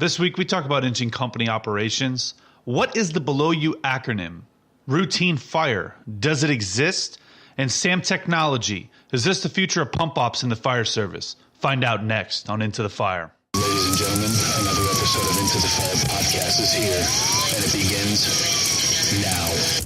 This week we talk about engine company operations. What is the Below You acronym? Routine fire. Does it exist? And SAM technology. Is this the future of pump ops in the fire service? Find out next on Into the Fire. Ladies and gentlemen, another episode of Into the Fire podcast is here, and it begins now.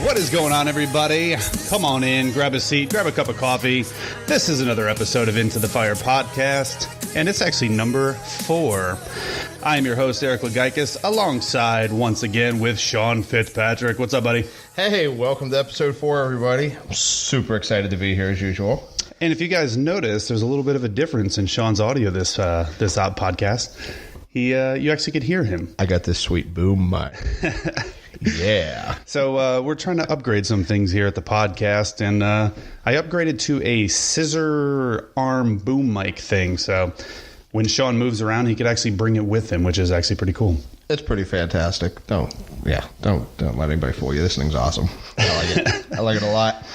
What is going on, everybody? Come on in, grab a seat, grab a cup of coffee. This is another episode of Into the Fire podcast, and it's actually number 4. I am your host, Eric Lagaikis, alongside, once again, with Sean Fitzpatrick. What's up, buddy? Hey, welcome to episode 4, everybody. I'm super excited to be here, as usual. And if you guys notice, there's a little bit of a difference in Sean's audio this podcast. You actually could hear him. I got this sweet boom mic. Yeah. So we're trying to upgrade some things here at the podcast, and I upgraded to a scissor arm boom mic thing. So when Sean moves around, he could actually bring it with him, which is actually pretty cool. It's pretty fantastic. Don't let anybody fool you. This thing's awesome. I like it. I like it a lot.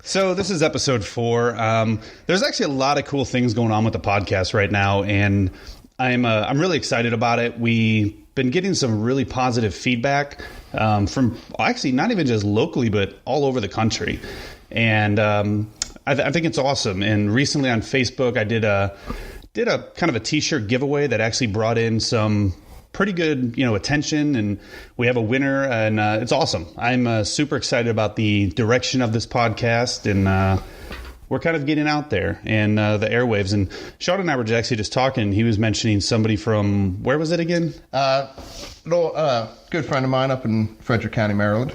So this is episode 4. There's actually a lot of cool things going on with the podcast right now, and I'm really excited about it. We've been getting some really positive feedback from actually not even just locally, but all over the country. And I think it's awesome. And recently on Facebook, I did a kind of a T-shirt giveaway that actually brought in some pretty good, attention, and we have a winner, and it's awesome. I'm super excited about the direction of this podcast, and we're kind of getting out there and the airwaves. And Sean and I were actually just talking. He was mentioning somebody from, where was it again? Good friend of mine up in Frederick County, Maryland.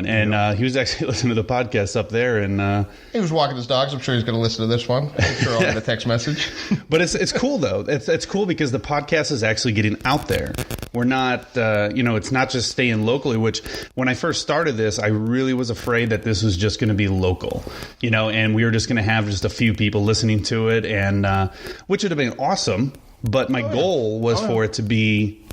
And he was actually listening to the podcast up there. And he was walking his dogs. I'm sure he's going to listen to this one. I'm sure I'll get a text message. But it's cool, though. It's cool because the podcast is actually getting out there. We're not, it's not just staying locally, which when I first started this, I really was afraid that this was just going to be local, and we were just going to have just a few people listening to it, and which would have been awesome. But my goal was for it to be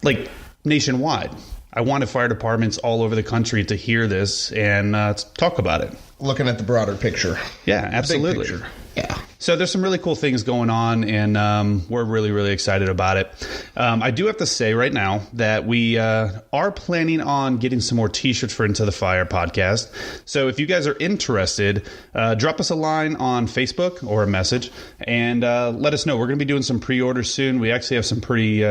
like nationwide. I wanted fire departments all over the country to hear this and talk about it. Looking at the broader picture. Yeah, absolutely. Big picture. Yeah. So there's some really cool things going on, and we're really, really excited about it. I do have to say right now that we are planning on getting some more T-shirts for Into the Fire podcast. So if you guys are interested, drop us a line on Facebook or a message, and let us know. We're going to be doing some pre-orders soon. We actually have some pretty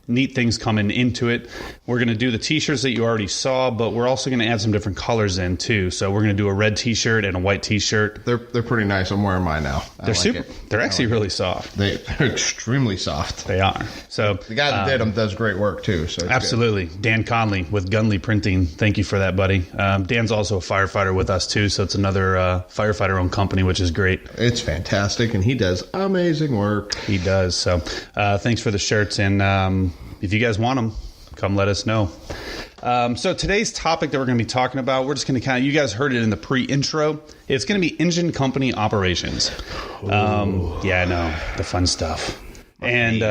neat things coming into it. We're going to do the T-shirts that you already saw, but we're also going to add some different colors in too. So we're going to do a red T-shirt and a white T-shirt. They're pretty nice. I'm wearing mine now. They're super. They're actually really soft. They're extremely soft. They are. So the guy that did them does great work too. So absolutely, good. Dan Conley with Gunley Printing. Thank you for that, buddy. Dan's also a firefighter with us too, so it's another firefighter-owned company, which is great. It's fantastic, and he does amazing work. He does. So thanks for the shirts, and if you guys want them, come let us know. So today's topic that we're going to be talking about, we're just going to you guys heard it in the pre-intro. It's going to be engine company operations. Yeah, I know, the fun stuff. And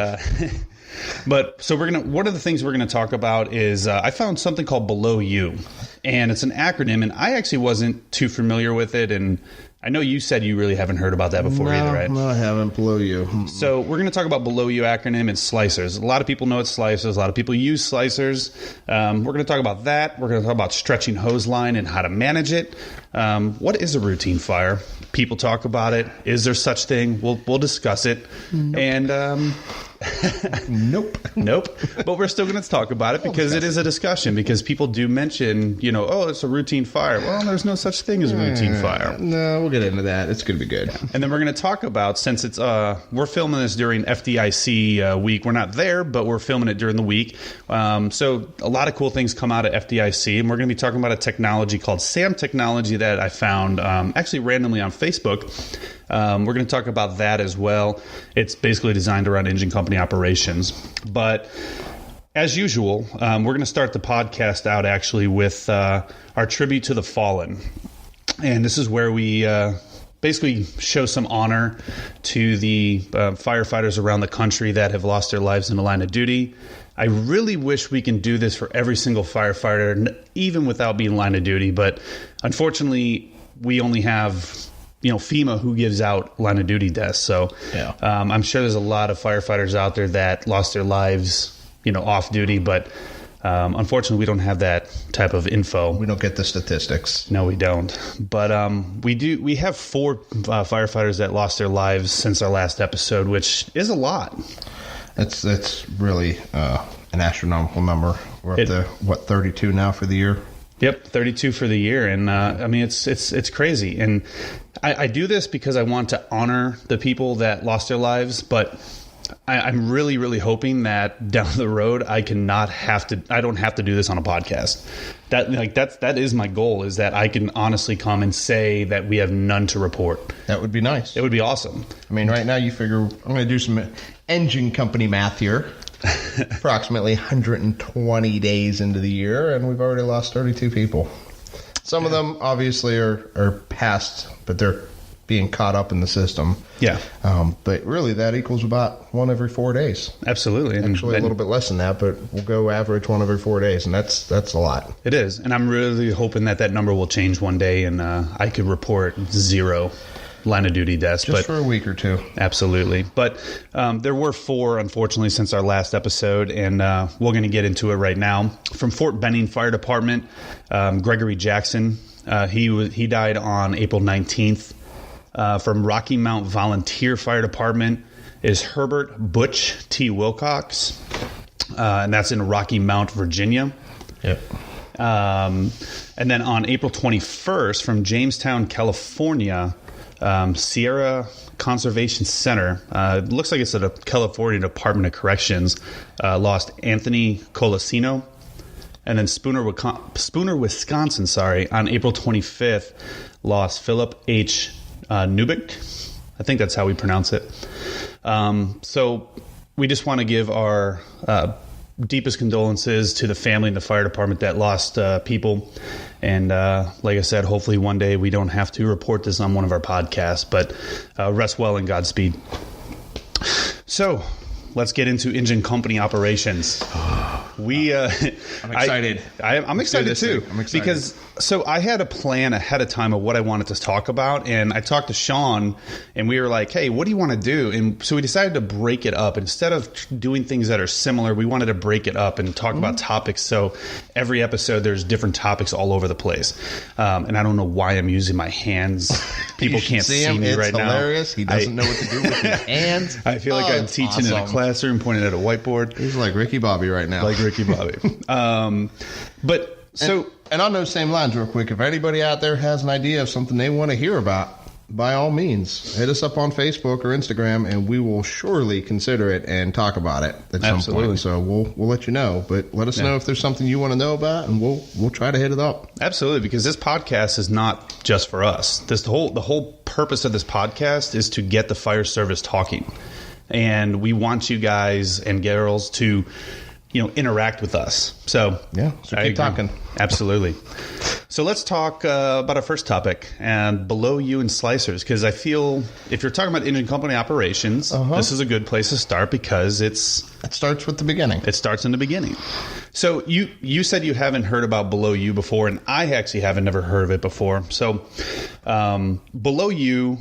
but so one of the things we're going to talk about is I found something called Below You, and it's an acronym, and I actually wasn't too familiar with it, and I know you said you really haven't heard about that before either, right? No, I haven't. Below You. So we're going to talk about Below You acronym. It's slicers. A lot of people know it's slicers. A lot of people use slicers. We're going to talk about that. We're going to talk about stretching hose line and how to manage it. What is a routine fire? People talk about it. Is there such thing? We'll discuss it. Nope. And Nope. But we're still going to talk about it because it is a discussion, because people do mention, it's a routine fire. Well, there's no such thing as a routine fire. No, we'll get into that. It's going to be good. And then we're going to talk about, since it's we're filming this during FDIC week. We're not there, but we're filming it during the week. So a lot of cool things come out of FDIC, and we're going to be talking about a technology called SAM technology that I found actually randomly on Facebook. We're going to talk about that as well. It's basically designed around engine company operations. But as usual, we're going to start the podcast out actually with our tribute to the fallen. And this is where we basically show some honor to the firefighters around the country that have lost their lives in the line of duty. I really wish we can do this for every single firefighter, even without being line of duty. But unfortunately, we only have, FEMA who gives out line of duty deaths. So Yeah. I'm sure there's a lot of firefighters out there that lost their lives, off duty. But unfortunately, we don't have that type of info. We don't get the statistics. No, we don't. But we have 4 firefighters that lost their lives since our last episode, which is a lot. It's really an astronomical number. We're up to 32 now for the year. Yep, 32 for the year, and it's crazy. And I do this because I want to honor the people that lost their lives, but I'm really, really hoping that down the road I don't have to do this on a podcast. That is my goal, is that I can honestly come and say that we have none to report. That would be nice. It would be awesome. I mean, right now you figure I'm going to do some engine company math here. Approximately 120 days into the year, and we've already lost 32 people. Some of them obviously are past, but they're being caught up in the system. Yeah. But really, that equals about 1 every 4 days. Absolutely. Actually, a little bit less than that, but we'll go average 1 every 4 days, and that's a lot. It is, and I'm really hoping that number will change one day, and I could report 0 line of duty deaths. Just for a week or 2. Absolutely. But there were 4, unfortunately, since our last episode, and we're going to get into it right now. From Fort Benning Fire Department, Gregory Jackson, he died on April 19th. From Rocky Mount Volunteer Fire Department is Herbert Butch T. Wilcox, and that's in Rocky Mount, Virginia. Yep. And then on April 21st, from Jamestown, California, Sierra Conservation Center, it looks like it's at the California Department of Corrections, lost Anthony Colasino. And then Spooner, Wisconsin, on April 25th, lost Philip H. Nubik. I think that's how we pronounce it. So we just want to give our deepest condolences to the family and the fire department that lost people. And like I said, hopefully one day we don't have to report this on one of our podcasts. But rest well and Godspeed. So let's get into engine company operations. I'm excited. I'm excited too. I'm excited. Because I had a plan ahead of time of what I wanted to talk about, and I talked to Sean, and we were like, "Hey, what do you want to do?" And so we decided to break it up. Instead of doing things that are similar, we wanted to break it up and talk about topics. So every episode, there's different topics all over the place. And I don't know why I'm using my hands. People can't see me right now. It's hilarious. He doesn't know what to do with his hands. I feel like I'm teaching in a classroom, pointing at a whiteboard. He's like Ricky Bobby right now. Like Ricky Bobby. And on those same lines, real quick, if anybody out there has an idea of something they want to hear about, by all means, hit us up on Facebook or Instagram, and we will surely consider it and talk about it at some point. So we'll let you know. But let us know if there's something you want to know about, and we'll try to hit it up. Absolutely, because this podcast is not just for us. The whole purpose of this podcast is to get the fire service talking, and we want you guys and girls to interact with us. So keep talking. Absolutely. So let's talk about our first topic, and below you and slicers, because I feel if you're talking about engine company operations, this is a good place to start because it starts with the beginning. It starts in the beginning. So you said you haven't heard about below you before, and I actually haven't never heard of it before. So below you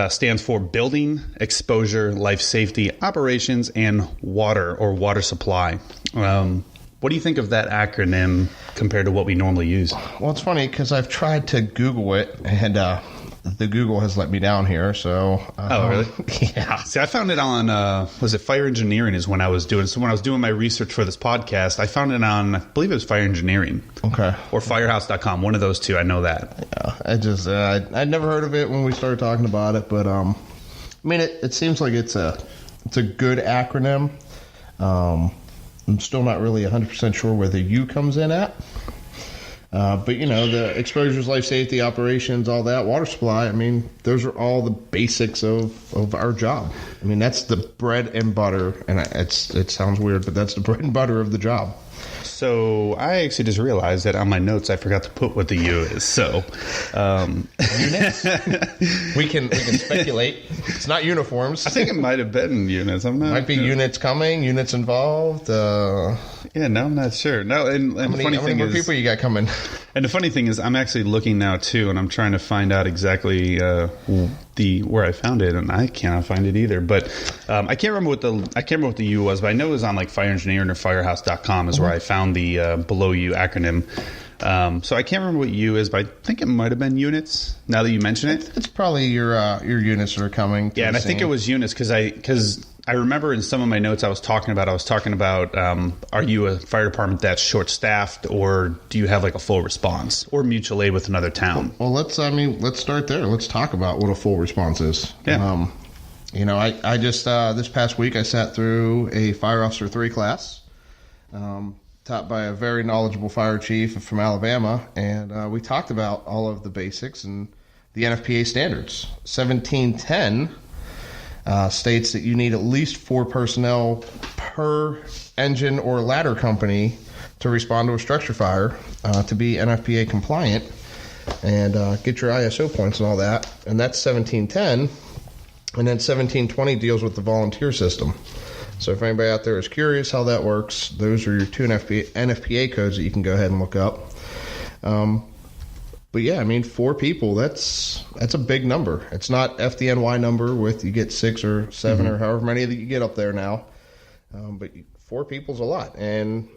stands for Building, Exposure, Life Safety, Operations, and Water or Water Supply. What do you think of that acronym compared to what we normally use? Well, it's funny because I've tried to Google it, and the Google has let me down here. So, oh, really? Yeah. See, I found it on was it Fire Engineering? Is when I was doing my research for this podcast. I found it on, I believe it was Fire Engineering. Okay. Or Firehouse.com. One of those two. I know that. Yeah. I'd never heard of it when we started talking about it, but I mean, it seems like it's a good acronym. I'm still not really 100% sure where the U comes in at. But, the exposures, life safety, operations, all that, water supply, those are all the basics of our job. That's the bread and butter, and it sounds weird, but that's the bread and butter of the job. So I actually just realized that on my notes I forgot to put what the U is. So units? we can speculate. It's not uniforms. I think it might have been units. I'm not. Might be units coming, units involved. Yeah, no, I'm not sure. No, and how many more people you got coming? And the funny thing is, I'm actually looking now too, and I'm trying to find out exactly where I found it, and I cannot find it either. But I can't remember what the U was, but I know it was on like Fire Engineering or Firehouse.com is where I found the Below U acronym. So I can't remember what U is, but I think it might have been units. Now that you mention it, it's probably your units that are coming. Yeah, and I think it was units because I remember in some of my notes I was talking about are you a fire department that's short staffed, or do you have like a full response or mutual aid with another town? Well, let's start there. Let's talk about what a full response is. Yeah. I just this past week I sat through a Fire Officer 3 class. Taught by a very knowledgeable fire chief from Alabama, and we talked about all of the basics and the NFPA standards. 1710 states that you need at least 4 personnel per engine or ladder company to respond to a structure fire to be NFPA compliant and get your ISO points and all that. And that's 1710. And then 1720 deals with the volunteer system. So if anybody out there is curious how that works, those are your 2 NFPA codes that you can go ahead and look up. But yeah, 4 people, that's a big number. It's not FDNY number with you get 6 or 7 or however many that you get up there now. But 4 people's a lot. And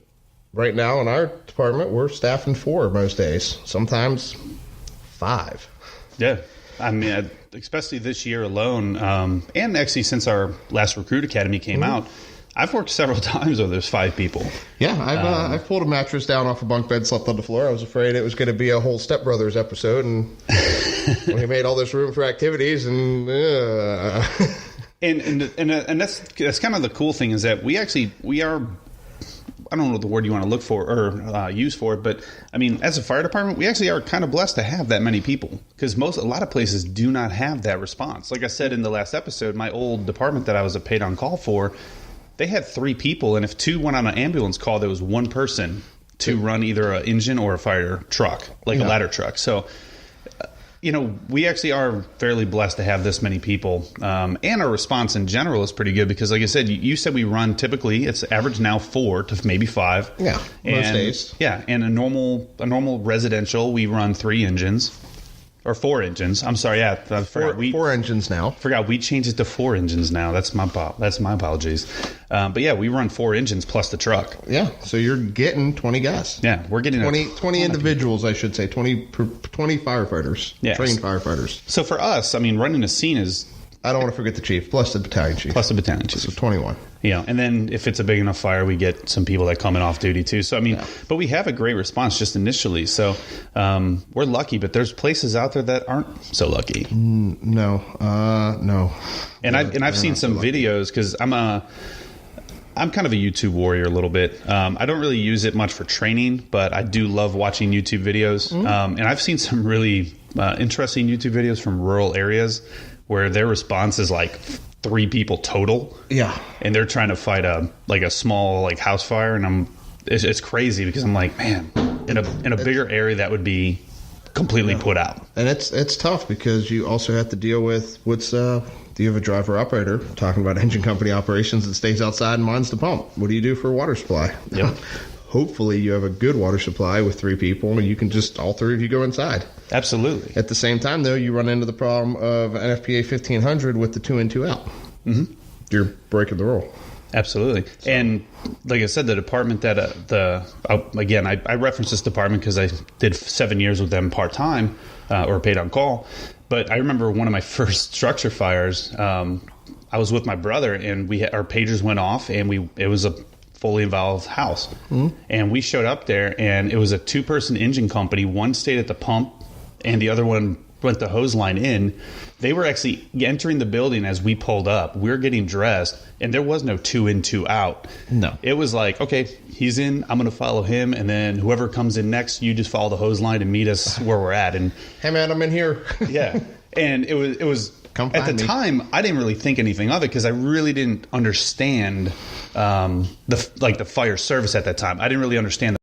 right now in our department, we're staffing 4 most days, sometimes 5. Yeah. Especially this year alone, and actually since our last Recruit Academy came out, I've worked several times where there's 5 people. Yeah, I've pulled a mattress down off a bunk bed, slept on the floor. I was afraid it was going to be a whole Step Brothers episode, and we made all this room for activities, and and that's kind of the cool thing is that we are. I don't know the word you want to look for or use for it, but as a fire department, we actually are kind of blessed to have that many people because a lot of places do not have that response. Like I said in the last episode, my old department that I was a paid on call for, they had 3 people, and if 2 went on an ambulance call, there was 1 person to run either an engine or a fire truck, like a ladder truck. So, we actually are fairly blessed to have this many people. And our response in general is pretty good because, like I said, you said we run typically, it's average now 4 to maybe 5. Yeah, most days. Yeah, and a normal residential, we run 3 engines. Or 4 engines. I'm sorry. Yeah, I forgot. 4 engines now. Forgot we changed it to 4 engines now. That's my apologies. But yeah, we run 4 engines plus the truck. Yeah, so you're getting 20 guys. Yeah, we're getting 20 individuals, I should say. 20 firefighters. Yes. Trained firefighters. So for us, running a scene is. I don't want to forget the chief, plus the battalion chief. So 21. Yeah, and then if it's a big enough fire, we get some people that come in off duty too. So but we have a great response just initially. So we're lucky, but there's places out there that aren't so lucky. No. And I've seen some videos because I'm kind of a YouTube warrior a little bit. I don't really use it much for training, but I do love watching YouTube videos. And I've seen some really interesting YouTube videos from rural areas where their response is like 3 people total. Yeah. And they're trying to fight a small house fire, and it's crazy because I'm like, man, in a bigger area that would be completely put out. And it's tough because you also have to deal with do you have a driver operator talking about engine company operations that stays outside and minds the pump? What do you do for water supply? Yep. Hopefully you have a good water supply with 3 people and you can just all 3 of you go inside. Absolutely. At the same time, though, you run into the problem of NFPA 1500 with the 2 in, 2 out. Mm-hmm. You're breaking the rule. Absolutely. So. And like I said, the department that I reference this department because I did 7 years with them part-time or paid on call. But I remember one of my first structure fires, I was with my brother and our pagers went off and it was a fully involved house. Mm-hmm. And we showed up there and it was a 2-person engine company. One stayed at the pump and the other one went the hose line in, they were actually entering the building as we pulled up. We were getting dressed, and there was no 2 in, 2 out. No. It was like, okay, he's in, I'm going to follow him, and then whoever comes in next, you just follow the hose line and meet us where we're at. And hey, man, I'm in here. yeah. And it was Come at the find me. time, I didn't really think anything of it because I really didn't understand the fire service at that time. I didn't really understand